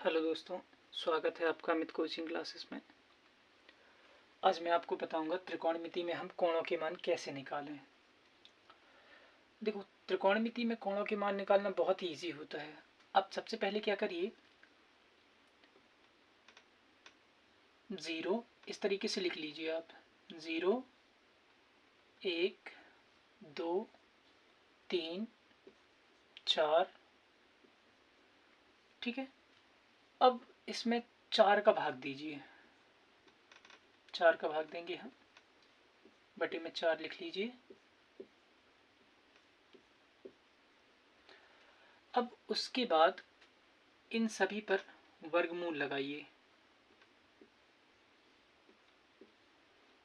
Hello दोस्तों, स्वागत है आपका अमित कोचिंग क्लासेस में। आज मैं आपको बताऊंगा त्रिकोणमिति में हम कोणों के मान कैसे निकालें। देखो, त्रिकोणमिति में कोणों के मान निकालना बहुत ही ईजी होता है। आप सबसे पहले क्या करिए, 0 इस तरीके से लिख लीजिए। आप 0, 1, 2, 3, 4, ठीक है। अब इसमें 4 का भाग दीजिए। 4 का भाग देंगे हम, बटे में 4 लिख लीजिए। अब उसके बाद इन सभी पर वर्गमूल लगाइए।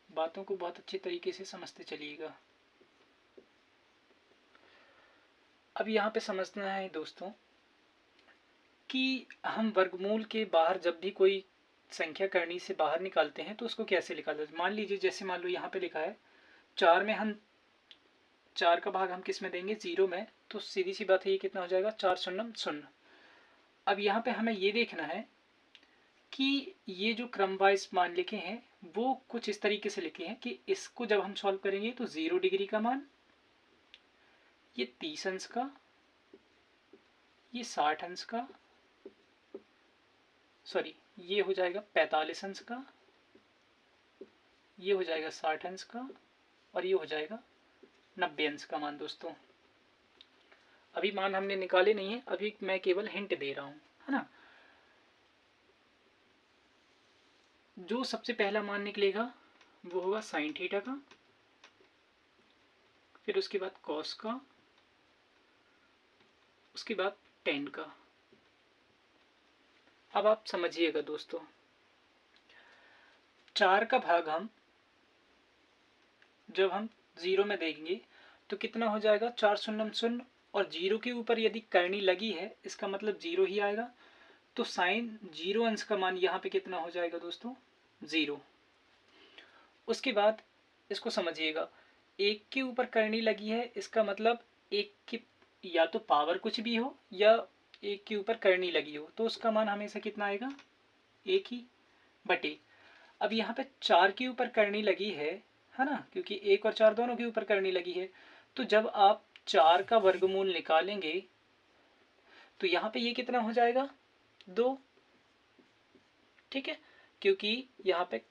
बातों को बहुत अच्छे तरीके से समझते चलिएगा। अब यहाँ पे समझना है दोस्तों कि हम वर्गमूल के बाहर जब भी कोई संख्या करनी से बाहर निकालते हैं तो उसको कैसे निकालते हैं। मान लीजिए, जैसे मान लो यहाँ पे लिखा है 4 में, हम 4 का भाग हम किस में देंगे, 0 में। तो सीधी सी बात है, ये कितना हो जाएगा, 4 शून्यम 0। अब यहाँ पे हमें ये देखना है कि ये जो क्रम वाइज मान लिखे हैं वो कुछ इस तरीके से लिखे हैं कि इसको जब हम सॉल्व करेंगे तो 0 डिग्री का मान, ये 30 अंश का, ये 60 अंश का, सॉरी ये हो जाएगा 45 अंश का, ये हो जाएगा 60 अंश का, और ये हो जाएगा 90 अंश का मान। दोस्तों, अभी मान हमने निकाले नहीं है, अभी मैं केवल हिंट दे रहा हूं, है ना। जो सबसे पहला मान निकलेगा वो होगा साइन थीटा का, फिर उसके बाद कॉस का, उसके बाद टेन का। अब आप समझिएगा दोस्तों, 4 का भाग हम जब हम 0 में देंगे तो कितना हो जाएगा, 4 शून्यम 0, और 0 के ऊपर यदि करनी लगी है इसका मतलब 0 ही आएगा। तो साइन 0 अंश का मान यहाँ पे कितना हो जाएगा दोस्तों, 0। उसके बाद इसको समझिएगा, 1 के ऊपर करनी लगी है इसका मतलब 1 की या तो पावर कुछ भी हो या 1 के ऊपर करनी लगी हो, तो उसका मान हमेशा कितना आएगा, 1 ही, बटे। अब यहाँ पे 4 के ऊपर करनी लगी है ना, क्योंकि 1 और 4 दोनों के ऊपर करनी लगी है। तो जब आप 4 का वर्गमूल निकालेंगे तो यहाँ पे ये कितना हो जाएगा, 2, ठीक है। क्योंकि यहाँ पे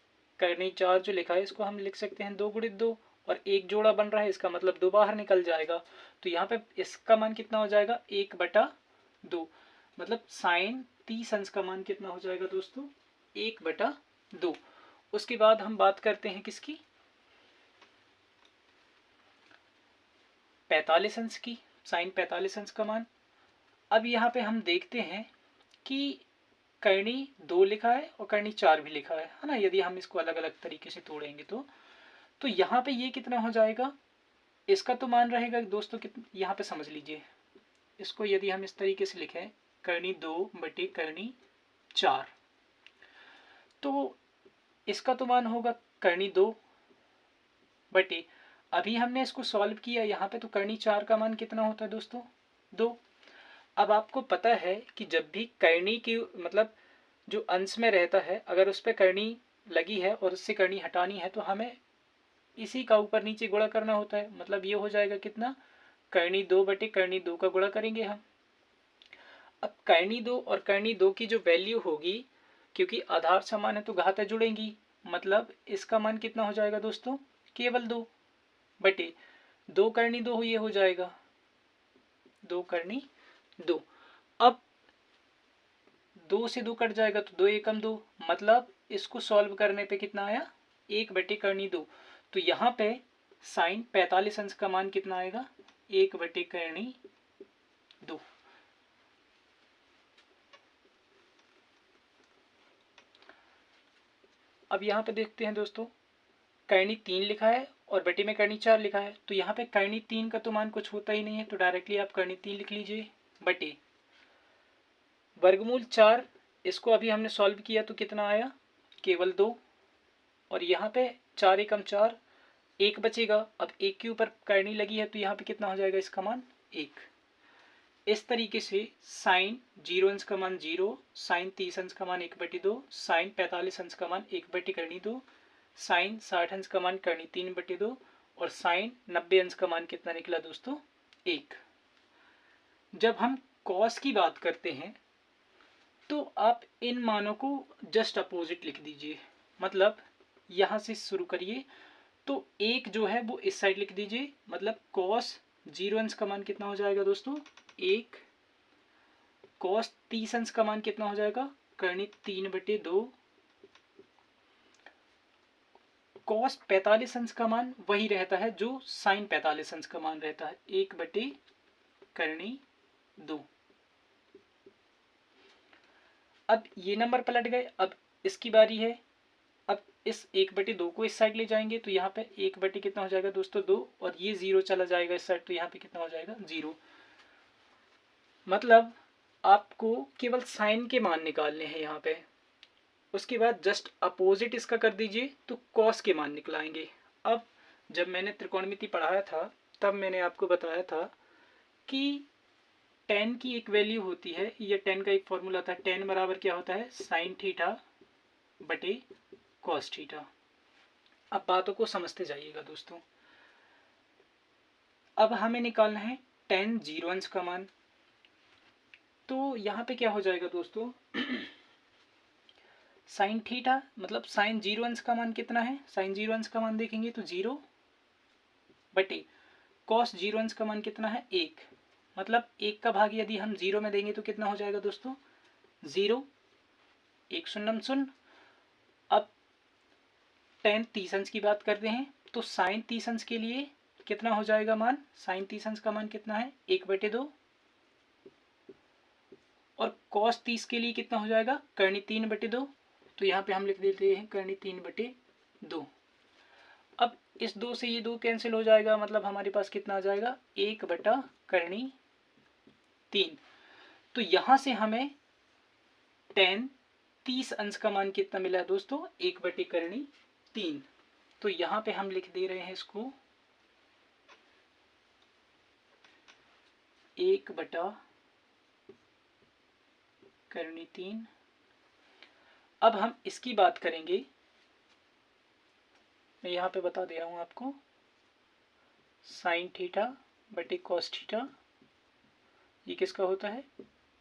करनी 4 जो लिखा है इसको हम लिख सकते हैं 2 गुणित 2, और एक जोड़ा बन रहा है इसका मतलब 2 बाहर निकल जाएगा। तो यहाँ पे इसका मान कितना हो जाएगा, 1/2, मतलब साइन 30 अंश का मान कितना हो जाएगा दोस्तों, 1/2। उसके बाद हम बात करते हैं किसकी, 45 अंश की, साइन 45 अंश का मान। अब यहाँ पे हम देखते हैं कि करनी 2 लिखा है और करनी 4 भी लिखा है ना। यदि हम इसको अलग अलग तरीके से तोड़ेंगे तो यहाँ पे ये कितना हो जाएगा, इसका तो मान रहेगा दोस्तों कितना, यहाँ पे समझ लीजिए, इसको यदि हम इस तरीके से लिखें, करनी 2 बटे करनी 4, तो इसका तो मान होगा करनी 2 बटे, अभी हमने इसको सॉल्व किया यहाँ पे, तो करनी 4 का मान कितना होता है दोस्तों, 2। अब आपको पता है कि जब भी करनी की मतलब जो अंश में रहता है, अगर उस पर करनी लगी है और उससे करनी हटानी है तो हमें इसी का ऊपर नीचे गुणा करना होता है। मतलब ये हो जाएगा कितना, करनी 2 बटे करनी 2 का गुणा करेंगे हम। अब करनी 2 और करनी 2 की जो वैल्यू होगी, क्योंकि आधार समान है तो घातें जुड़ेंगी, मतलब इसका मान कितना हो जाएगा दोस्तों, केवल 2 बटे 2 करनी 2 ये हो जाएगा 2 करनी 2। अब 2 से 2 कट जाएगा तो 2 एकम 2, मतलब इसको सॉल्व करने पे कितना आया, 1 बटे करनी 2। तो यहाँ पे साइन 45 अंश का मान कितना आएगा, 1 बटे करनी 2। अब यहाँ पे देखते हैं दोस्तों, करनी 3 लिखा है और बटे में करनी 4 लिखा है, तो यहाँ पे करनी 3 का तो मान कुछ होता ही नहीं है, तो डायरेक्टली आप करनी 3 लिख लीजिए, बटे वर्गमूल 4। इसको अभी हमने सॉल्व किया तो कितना आया, केवल 2, और यहाँ पे 4 एकम 4, 1 बचेगा। अब 1 के ऊपर करनी लगी है तो यहाँ पे कितना हो जाएगा इसका मान, 1। इस तरीके से साइन 0 अंश का मान 0, साइन 30 अंश का मान 1/2, साइन 45 अंश का मान 1/2, साइन 60 अंश का मान 3/2 और साइन 90 अंश का मान कितना निकला दोस्तों 1। जब हम कॉस की बात करते हैं तो आप इन मानों को जस्ट अपोजिट लिख दीजिए, मतलब यहां से शुरू करिए तो एक जो है वो इस साइड लिख दीजिए, मतलब कॉस 0 अंश का मान कितना हो जाएगा दोस्तों 1, कॉस 30 अंश का मान कितना हो जाएगा करनी 3/2, कॉस 45 अंश का मान वही रहता है जो साइन 45 अंश का मान रहता है 1/2। अब ये नंबर पलट गए, अब इसकी बारी है। अब इस 1/2 को इस साइड ले जाएंगे तो यहाँ पे 1/ कितना हो जाएगा दोस्तों 2, और ये 0 चला जाएगा इस साइड तो यहाँ पे कितना हो जाएगा 0। मतलब आपको केवल साइन के मान निकालने हैं यहाँ पे। उसके बाद जस्ट अपोजिट इसका कर दीजिए तो कॉस के मान निकलाएंगे। अब जब मैंने त्रिकोणमिति पढ़ाया था तब मैंने आपको बताया था कि tan की एक वैल्यू होती है, ये tan का एक फॉर्मूला था, tan बराबर क्या होता है साइन थीटा बटे कॉस थीटा। अब बातों को समझते जाइएगा दोस्तों। अब हमें निकालना है tan 0 अंश का मान, तो यहाँ पे क्या हो जाएगा दोस्तों साइन थीटा मतलब साइन 0 अंश का मान कितना है, साइन 0 अंश का मान देखेंगे तो 0 बटे कॉस 0 अंश का मान कितना है 1, मतलब 1 का भाग यदि हम 0 में देंगे तो कितना हो जाएगा दोस्तों 0, 1 शून्यम शून्य। अब tan 30 अंश की बात करते हैं तो साइन 30 अंश के लिए कितना हो जाएगा मान, साइन 30 अंश का मान कितना है 1/2, और कॉस 30 के लिए कितना हो जाएगा करनी 3/2, तो यहाँ पे हम लिख देते हैं करनी 3/2। अब इस 2 से ये 2 कैंसिल हो जाएगा, मतलब हमारे पास कितना आ जाएगा 1/3। तो यहाँ से हमें tan 30 अंश का मान कितना मिला है दोस्तों 1/3। तो यहाँ पे हम लिख दे रहे हैं इसको 1/3। अब हम इसकी बात करेंगे, मैं यहाँ पे बता दे रहा हूँ आपको, साइन थीटा बटे कॉस थीटा ये किसका होता है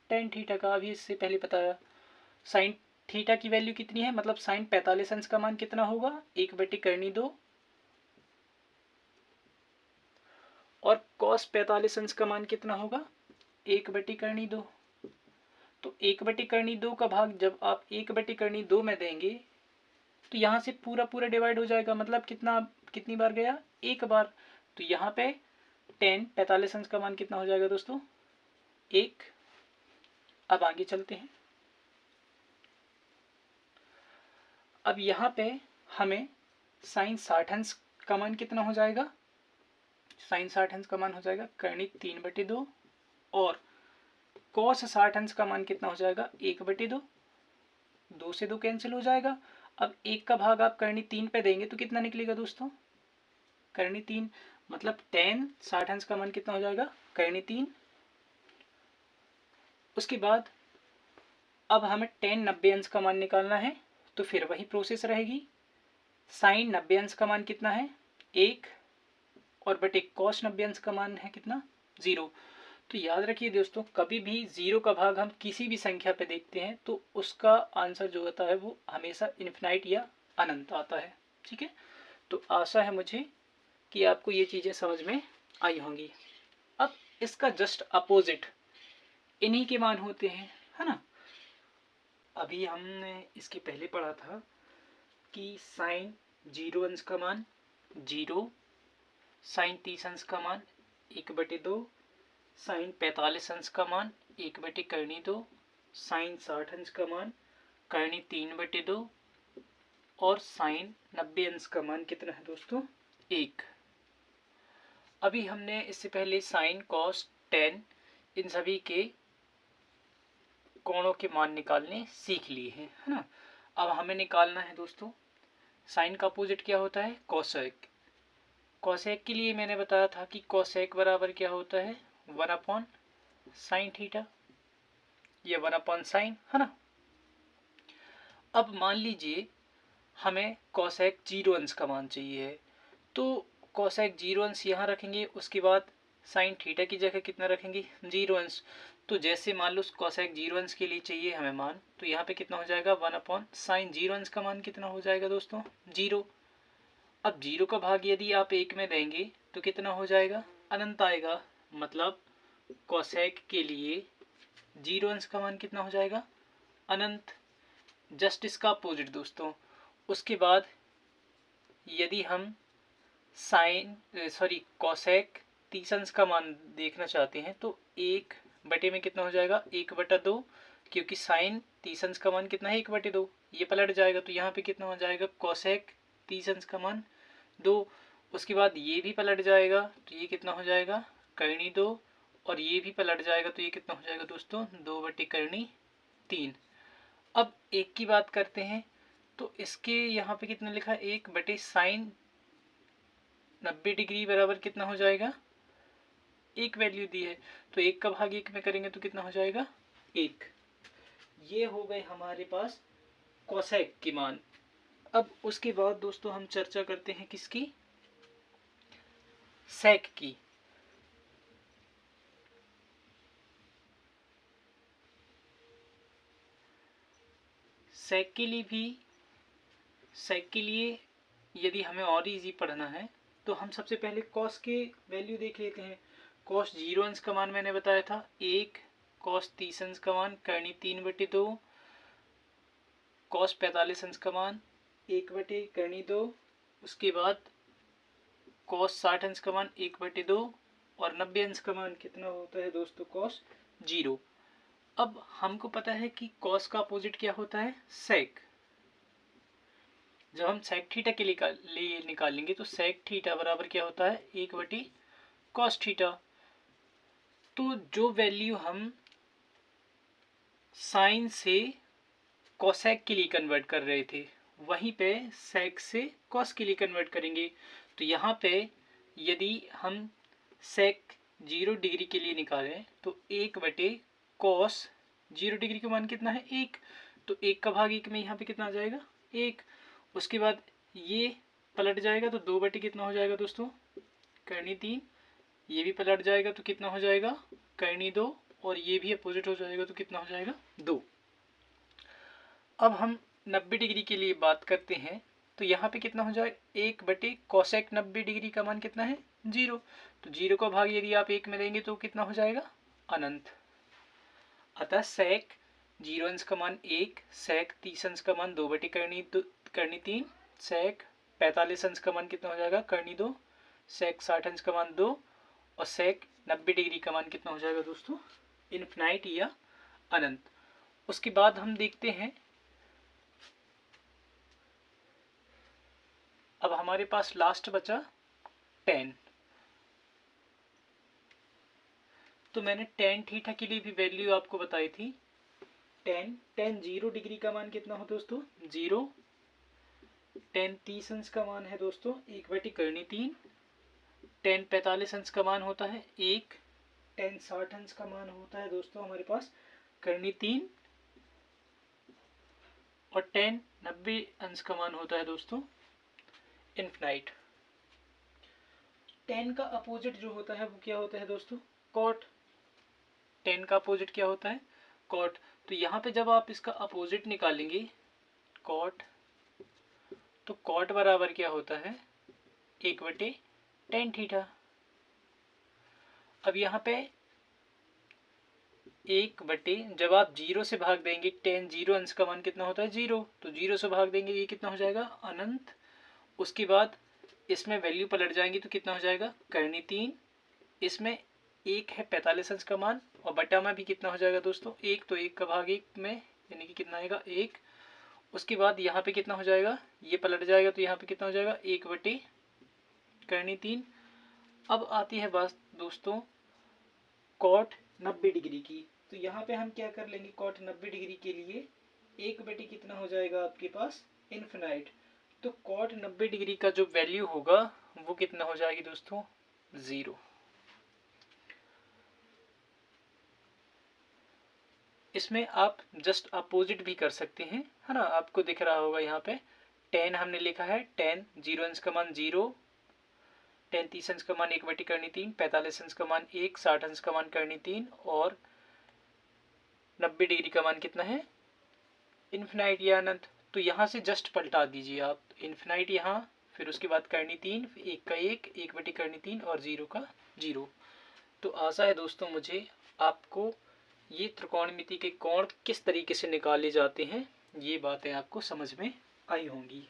tan थीटा का। अभी इससे पहले बताया साइन थीटा की वैल्यू कितनी है, मतलब साइन 45 अंश का मान कितना होगा 1/2, और कॉस 45 अंश का मान कितना होगा 1/2। तो 1/2 का भाग जब आप 1/2 में देंगे तो यहाँ से पूरा पूरा डिवाइड हो जाएगा, मतलब कितनी बार गया एक बार। तो यहाँ पे tan 45 अंश का मान कितना हो जाएगा दोस्तों 1। अब आगे चलते हैं। अब यहाँ पे हमें साइन 60 अंश का मान कितना हो जाएगा, साइन 60 अंश का मान हो जाएगा करनी 3/2, और कॉस 60 अंश का मान कितना हो जाएगा 1/2, 2 से 2 कैंसिल हो जाएगा। अब 1 का भाग आप करनी 3 पे देंगे तो कितना निकलेगा दोस्तों करनी 3, मतलब tan 60 अंश का मान कितना हो जाएगा करनी 3। उसके बाद अब हमें tan 90 अंश का मान निकालना है, तो फिर वही प्रोसेस रहेगी। साइन 90 अंश का मान कितना है 1, और बटे कॉस 90 अंश का मान है कितना 0। तो याद रखिए दोस्तों, कभी भी 0 का भाग हम किसी भी संख्या पे देखते हैं तो उसका आंसर जो होता है वो हमेशा इन्फिनाइट या अनंत आता है। ठीक है, तो आशा है मुझे कि आपको ये चीज़ें समझ में आई होंगी। अब इसका जस्ट अपोजिट इन्हीं के मान होते हैं, है ना। अभी हमने इसके पहले पढ़ा था कि साइन 0 अंश का मान 0, साइन 30 अंश का मान 1/2, साइन 45 अंश का मान 1/2, साइन 60 अंश का मान करनी 3/2, और साइन 90 अंश का मान कितना है दोस्तों 1। अभी हमने इससे पहले साइन कॉस tan इन सभी के कोणों के मान निकालने सीख लिए हैं, है ना। अब हमें निकालना है दोस्तों साइन का अपोजिट क्या होता है कोसेक। कोसेक के लिए मैंने बताया था कि कोसेक बराबर क्या होता है 1/√2 साइन थीटा, ये 1 साइन, है ना। अब मान लीजिए हमें कोसेक 0 अंश का मान चाहिए है, तो कोसेक 0 अंश यहाँ रखेंगे, उसके बाद साइन थीटा की जगह कितना रखेंगे 0 अंश। तो जैसे मान लो कोसेक 0 अंश के लिए चाहिए हमें मान, तो यहाँ पे कितना हो जाएगा 1 साइन 0 अंश का मान कितना हो जाएगा दोस्तों 0। अब 0 का भाग यदि आप 1 में देंगे तो कितना हो जाएगा अनंत आएगा, मतलब कोसेक के लिए 0 अंश का मान कितना हो जाएगा अनंत। जस्ट इसका अपोजिट दोस्तों। उसके बाद यदि हम साइन कोसेक 30 अंश का मान देखना चाहते हैं तो 1 बटे में कितना हो जाएगा 1/2, क्योंकि साइन 30 अंश का मान कितना है 1/2, ये पलट जाएगा तो यहाँ पे कितना हो जाएगा कोसेक 30 अंश का मान 2। उसके बाद ये भी पलट जाएगा तो ये कितना हो जाएगा करनी 2, और ये भी पलट जाएगा तो ये कितना हो जाएगा दोस्तों 2/3। अब एक की बात करते हैं तो इसके यहाँ पे कितना लिखा है 1 साइन 90 डिग्री बराबर कितना हो जाएगा, एक वैल्यू दी है तो 1 का भाग 1 में करेंगे तो कितना हो जाएगा 1। ये हो गए हमारे पास कोसेक के मान। अब उसके बाद दोस्तों हम चर्चा करते हैं किसकी, सेक की। सेक के लिए यदि हमें और इजी पढ़ना है तो हम सबसे पहले कॉस के वैल्यू देख लेते हैं। कॉस 0 अंश का मान मैंने बताया था 1, कॉस 30 अंश का मान करनी 3/2, कॉस 45 अंश का मान 1/2, उसके बाद कॉस 60 अंश का मान 1/2, और 90 अंश का मान कितना होता है दोस्तों कॉस 0। अब हमको पता है कि कॉस का अपोजिट क्या होता है सेक। जब हम सेक थीटा के लिए निकालेंगे तो सेक थीटा बराबर क्या होता है 1/cos थीटा। तो जो वैल्यू हम साइन से कोसेक के लिए कन्वर्ट कर रहे थे वहीं पे सेक से कॉस के लिए कन्वर्ट करेंगे। तो यहाँ पे यदि हम सेक 0 डिग्री के लिए निकालें तो 1/cos 0 डिग्री का मान कितना है 1, तो 1 का भाग 1 में यहाँ पे कितना आ जाएगा 1। उसके बाद ये पलट जाएगा तो 2 बटे कितना हो जाएगा दोस्तों करनी 3, ये भी पलट जाएगा तो कितना हो जाएगा करनी 2, और ये भी अपोजिट हो जाएगा तो कितना हो जाएगा 2। अब हम 90 डिग्री के लिए बात करते हैं तो यहाँ पे कितना हो जाएगा 1/कोसेक 90 डिग्री का मान कितना है 0, तो 0 का भाग यदि आप 1 में देंगे तो कितना हो जाएगा अनंत। अतः सेक 0 अंश का मान 1, सेक 30 अंश का मान 2/करनी 3, सेक 45 अंश का मान कितना हो जाएगा करनी 2, सेक 60 अंश का मान 2, और सेक 90 डिग्री का मान कितना हो जाएगा दोस्तों इन्फिनाइट या अनंत। उसके बाद हम देखते हैं, अब हमारे पास लास्ट बचा tan। तो मैंने tan थीटा के लिए भी वैल्यू आपको बताई थी। tan 0 डिग्री का मान कितना हो दोस्तों 0, tan 30 अंश का मान है दोस्तों 1/करनी 3, tan 45 अंश का मान होता है 1, tan 60 अंश का मान होता है दोस्तों हमारे पास करनी 3, और tan 90 अंश का मान होता है दोस्तों इन्फिनाइट। tan का अपोजिट जो होता है वो क्या होता है दोस्तों cot। tan का अपोजिट क्या होता है cot। तो यहाँ पे जब आप इसका अपोजिट निकालेंगे cot, तो cot बराबर क्या होता है 1/tan थीटा। अब यहाँ पे 1/, जब आप 0 से भाग देंगे tan 0 अंश का मान कितना होता है 0, तो 0 से भाग देंगे ये कितना हो जाएगा अनंत। उसके बाद इसमें वैल्यू पलट जाएंगी तो कितना हो जाएगा करनी 3, इसमें 1 है 45 अंश का मान, और बटा में भी कितना हो जाएगा दोस्तों 1, तो 1 का भाग 1 में यानी कि कितना आएगा 1। उसके बाद यहाँ पे कितना हो जाएगा ये पलट जाएगा तो यहाँ पे कितना हो जाएगा 1/करनी 3। अब आती है बात दोस्तों cot 90 डिग्री की। तो यहाँ पे हम क्या कर लेंगे cot 90 डिग्री के लिए 1/, कितना हो जाएगा आपके पास इन्फिनाइट। तो cot 90 डिग्री का जो वैल्यू होगा वो कितना हो जाएगी दोस्तों 0। इसमें आप जस्ट अपोजिट भी कर सकते हैं, है ना। आपको दिख रहा होगा यहाँ पे 10 हमने लिखा है, 10 0 अंश का मान 0, 10 30 अंश का मान 1/3, 45 अंश का मान 1, 60 अंश का मान 3 और 90 डिग्री का मान कितना है, इन्फिनाइट या अनंत। तो यहाँ से जस्ट पलटा दीजिए आप, इन्फिनाइट यहाँ, फिर उसके बाद 3, 1 का 1, 1/3 और 0 का 0। तो आशा है दोस्तों मुझे आपको ये त्रिकोणमिति के कोण किस तरीके से निकाले जाते हैं ये बातें आपको समझ में आई होंगी।